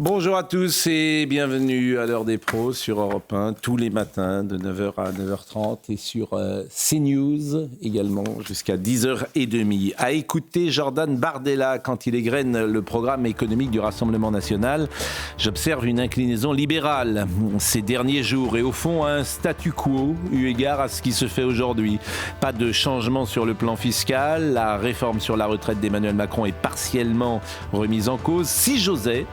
Bonjour à tous et bienvenue à l'heure des pros sur Europe 1, tous les matins de 9h à 9h30 et sur CNews également jusqu'à 10h30. À écouter Jordan Bardella quand il égrène le programme économique du Rassemblement national, j'observe une inclinaison libérale ces derniers jours et au fond un statu quo eu égard à ce qui se fait aujourd'hui. Pas de changement sur le plan fiscal, la réforme sur la retraite d'Emmanuel Macron est partiellement remise en cause. Si j'osais,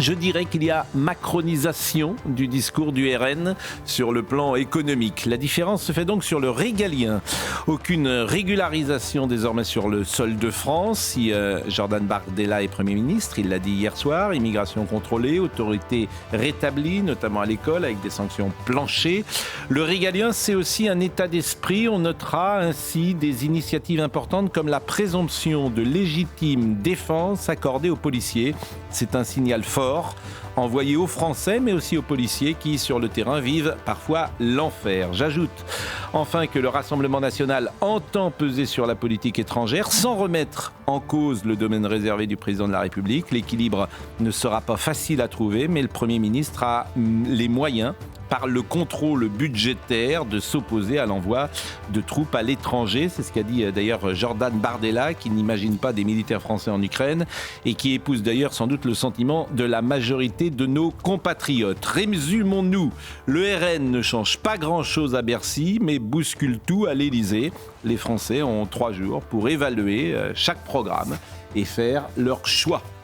je dirais qu'il y a macronisation du discours du RN sur le plan économique. La différence se fait donc sur le régalien. Aucune régularisation désormais sur le sol de France. Si Jordan Bardella est Premier ministre, il l'a dit hier soir, immigration contrôlée, autorité rétablie, notamment à l'école, avec des sanctions planchées. Le régalien, c'est aussi un état d'esprit. On notera ainsi des initiatives importantes comme la présomption de légitime défense accordée aux policiers. C'est un signal fort envoyé aux Français, mais aussi aux policiers qui, sur le terrain, vivent parfois l'enfer. J'ajoute enfin que le Rassemblement national entend peser sur la politique étrangère sans remettre en cause le domaine réservé du président de la République. L'équilibre ne sera pas facile à trouver, mais le Premier ministre a les moyens, par le contrôle budgétaire, de s'opposer à l'envoi de troupes à l'étranger. C'est ce qu'a dit d'ailleurs Jordan Bardella, qui n'imagine pas des militaires français en Ukraine et qui épouse d'ailleurs sans doute le sentiment de la majorité de nos compatriotes. Résumons-nous, le RN ne change pas grand-chose à Bercy, mais bouscule tout à l'Élysée. Les Français ont 3 jours pour évaluer chaque programme et faire leur choix.